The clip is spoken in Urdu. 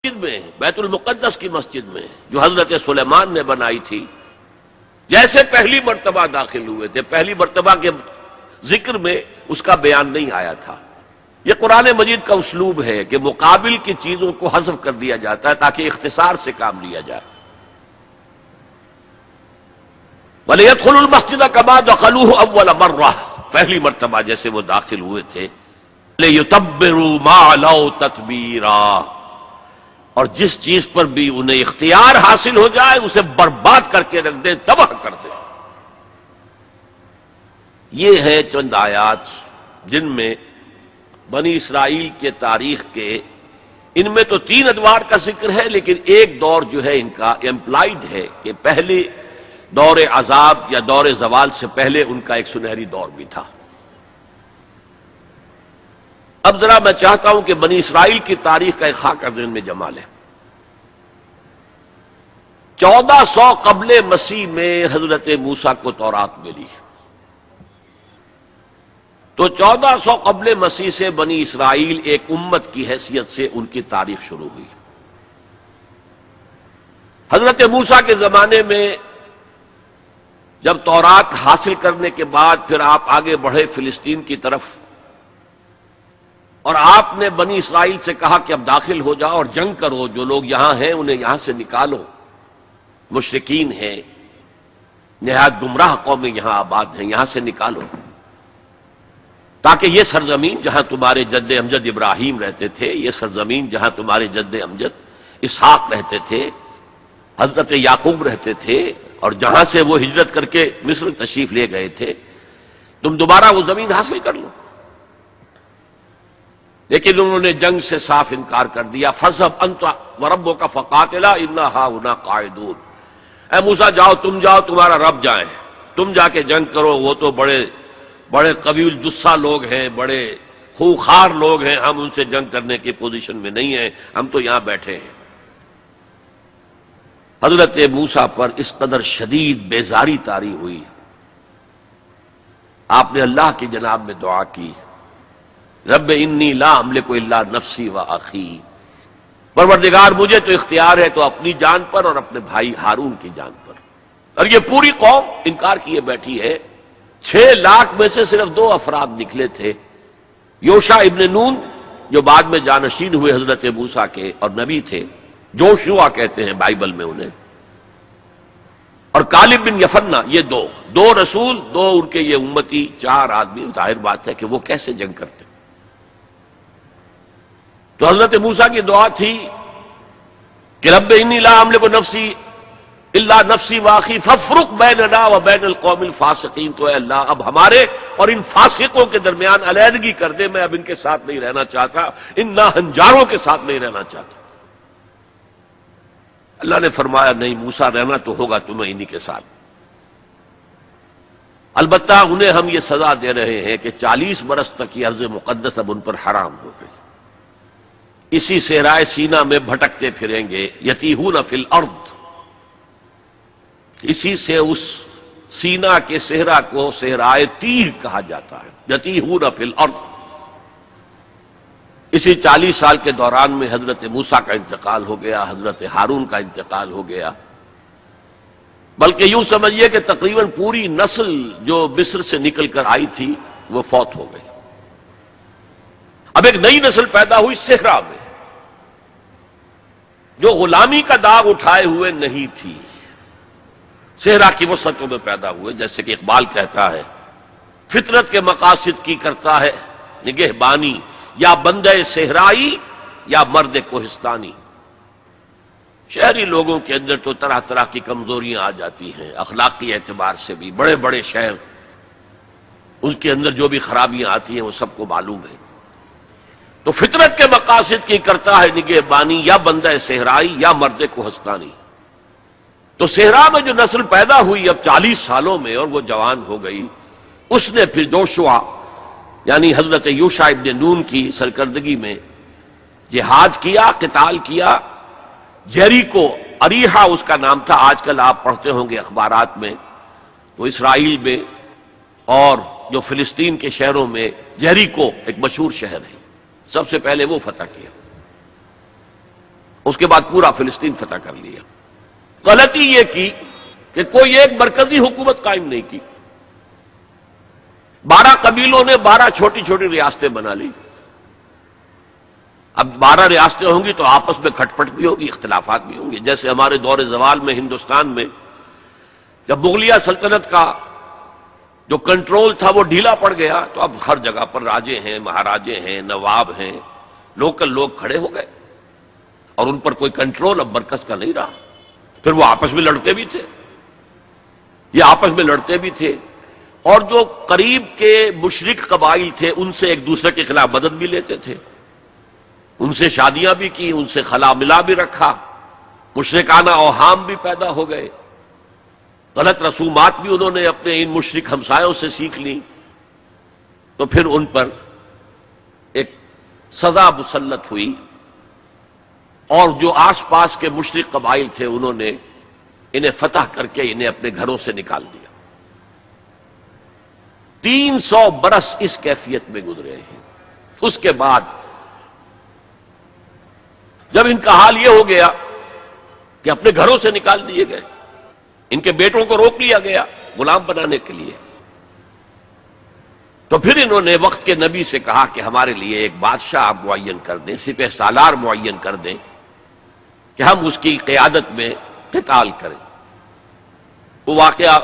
مسجد میں، بیت المقدس کی مسجد میں جو حضرت سلیمان نے بنائی تھی، جیسے پہلی مرتبہ داخل ہوئے تھے، پہلی مرتبہ کے ذکر میں اس کا بیان نہیں آیا تھا۔ یہ قرآن مجید کا اسلوب ہے کہ مقابل کی چیزوں کو حذف کر دیا جاتا ہے تاکہ اختصار سے کام لیا جائے۔ وَلِيَدْخُلُوا الْمَسْجِدَ كَمَا دَخَلُوهُ أَوَّلَ مَرَّةٍ، پہلی مرتبہ جیسے وہ داخل ہوئے تھے۔ لِيُتَبِّرُوا مَا عَلَوْا تَتْبِيرًا، اور جس چیز پر بھی انہیں اختیار حاصل ہو جائے اسے برباد کر کے رکھ دیں، تباہ کر دیں۔ یہ ہے چند آیات جن میں بنی اسرائیل کے تاریخ کے، ان میں تو 3 ادوار کا ذکر ہے، لیکن ایک دور جو ہے ان کا امپلائڈ ہے کہ پہلے دور عذاب یا دور زوال سے پہلے ان کا ایک سنہری دور بھی تھا۔ اب ذرا میں چاہتا ہوں کہ بنی اسرائیل کی تاریخ کا ایک خاکہ ذہن میں جما لیں۔ 1400 قبل مسیح میں حضرت موسیٰ کو تورات ملی، تو 1400 قبل مسیح سے بنی اسرائیل ایک امت کی حیثیت سے ان کی تاریخ شروع ہوئی۔ حضرت موسیٰ کے زمانے میں جب تورات حاصل کرنے کے بعد پھر آپ آگے بڑھے فلسطین کی طرف، اور آپ نے بنی اسرائیل سے کہا کہ اب داخل ہو جاؤ اور جنگ کرو، جو لوگ یہاں ہیں انہیں یہاں سے نکالو، مشرکین ہیں، نہایت گمراہ قومیں یہاں آباد ہیں، یہاں سے نکالو، تاکہ یہ سرزمین جہاں تمہارے جد امجد ابراہیم رہتے تھے، یہ سرزمین جہاں تمہارے جد امجد اسحاق رہتے تھے، حضرت یعقوب رہتے تھے، اور جہاں سے وہ ہجرت کر کے مصر تشریف لے گئے تھے، تم دوبارہ وہ زمین حاصل کر لو۔ لیکن انہوں نے جنگ سے صاف انکار کر دیا۔ فَاذْهَبْ أَنْتَ وَرَبُّكَ فَقَاتِلَا إِنَّا هَاهُنَا قَاعِدُونَ، اے موسیٰ جاؤ، تم جاؤ، تمہارا رب جائے، تم جا کے جنگ کرو، وہ تو بڑے قوی الجثہ لوگ ہیں، بڑے خوخار لوگ ہیں، ہم ان سے جنگ کرنے کی پوزیشن میں نہیں ہیں، ہم تو یہاں بیٹھے ہیں۔ حضرت موسیٰ پر اس قدر شدید بیزاری طاری ہوئی، آپ نے اللہ کی جناب میں دعا کی، رب انی لا املک الا نفسی و اخی، پروردگار مجھے تو اختیار ہے تو اپنی جان پر اور اپنے بھائی ہارون کی جان پر۔ اور یہ پوری قوم انکار کیے بیٹھی ہے۔ 6 لاکھ میں سے صرف 2 افراد نکلے تھے، یوشع ابن نون جو بعد میں جانشین ہوئے حضرت موسیٰ کے اور نبی تھے، جوشوا کہتے ہیں بائبل میں انہیں، اور کالب بن یفنہ، یہ دو رسول، 2 ان کے یہ امتی، 4 آدمی۔ ظاہر بات ہے کہ وہ کیسے جنگ کرتے۔ تو حضرت موسیٰ کی دعا تھی کہ رب انی لا املک نفسی الا نفسی واخی فافرق بیننا و بین القوم الفاسقین، تو اے اللہ اب ہمارے اور ان فاسقوں کے درمیان علیحدگی کر دے، میں اب ان کے ساتھ نہیں رہنا چاہتا، ان ناہنجاروں کے ساتھ نہیں رہنا چاہتا۔ اللہ نے فرمایا نہیں موسیٰ، رہنا تو ہوگا تمہیں انہی کے ساتھ، البتہ انہیں ہم یہ سزا دے رہے ہیں کہ 40 برس تک یہ ارض مقدس اب ان پر حرام ہو گئی، اسی صحرائے سینا میں بھٹکتے پھریں گے، یتیہون فی الارض، اسی سے اس سینا کے صحرا کو صحرائے تیہ کہا جاتا ہے، یتیہون فی الارض۔ اسی 40 سال کے دوران میں حضرت موسیٰ کا انتقال ہو گیا، حضرت ہارون کا انتقال ہو گیا، بلکہ یوں سمجھیے کہ تقریباً پوری نسل جو مصر سے نکل کر آئی تھی وہ فوت ہو گئی۔ اب ایک نئی نسل پیدا ہوئی صحرا میں، جو غلامی کا داغ اٹھائے ہوئے نہیں تھی، صحرا کی وسعتوں میں پیدا ہوئے۔ جیسے کہ اقبال کہتا ہے، فطرت کے مقاصد کی کرتا ہے نگہبانی، یا بندے صحرائی یا مرد کوہستانی۔ شہری لوگوں کے اندر تو طرح طرح کی کمزوریاں آ جاتی ہیں، اخلاقی اعتبار سے بھی، بڑے بڑے شہر ان کے اندر جو بھی خرابیاں آتی ہیں وہ سب کو معلوم ہے۔ تو فطرت کے مقاصد کی کرتا ہے نگہبانی، یا بندہ صحرائی یا مرد کوہستانی۔ تو صحرا میں جو نسل پیدا ہوئی اب 40 سالوں میں، اور وہ جوان ہو گئی، اس نے پھر جوشوا یعنی حضرت یوشع ابن نون کی سرکردگی میں جہاد کیا، قتال کیا۔ جیریکو، اریحا اس کا نام تھا، آج کل آپ پڑھتے ہوں گے اخبارات میں، تو اسرائیل میں اور جو فلسطین کے شہروں میں جیریکو ایک مشہور شہر ہے، سب سے پہلے وہ فتح کیا۔ اس کے بعد پورا فلسطین فتح کر لیا. غلطی یہ کی کہ کوئی ایک مرکزی حکومت قائم نہیں کی. 12 قبیلوں نے 12 چھوٹی چھوٹی ریاستیں بنا لی. اب 12 ریاستیں ہوں گی تو آپس میں کھٹ پٹ بھی ہوگی، اختلافات بھی ہوں گے. جیسے ہمارے دور زوال میں ہندوستان میں جب مغلیہ سلطنت کا جو کنٹرول تھا وہ ڈھیلا پڑ گیا تو اب ہر جگہ پر راجے ہیں، مہاراجے ہیں، نواب ہیں، لوکل لوگ کھڑے ہو گئے اور ان پر کوئی کنٹرول اب مرکز کا نہیں رہا. پھر وہ آپس میں لڑتے بھی تھے، یہ آپس میں لڑتے بھی تھے، اور جو قریب کے مشرک قبائل تھے ان سے ایک دوسرے کے خلاف مدد بھی لیتے تھے، ان سے شادیاں بھی کی، ان سے خلا ملا بھی رکھا، مشرکانہ اوہام بھی پیدا ہو گئے، غلط رسومات بھی انہوں نے اپنے ان مشرک ہمسایوں سے سیکھ لی. تو پھر ان پر ایک سزا مسلط ہوئی اور جو آس پاس کے مشرک قبائل تھے انہوں نے انہیں فتح کر کے انہیں اپنے گھروں سے نکال دیا. 300 برس اس کیفیت میں گزرے ہیں. اس کے بعد جب ان کا حال یہ ہو گیا کہ اپنے گھروں سے نکال دیے گئے، ان کے بیٹوں کو روک لیا گیا غلام بنانے کے لیے، تو پھر انہوں نے وقت کے نبی سے کہا کہ ہمارے لیے ایک بادشاہ آپ معین کر دیں، سپہ سالار معین کر دیں کہ ہم اس کی قیادت میں قتال کریں. وہ واقعہ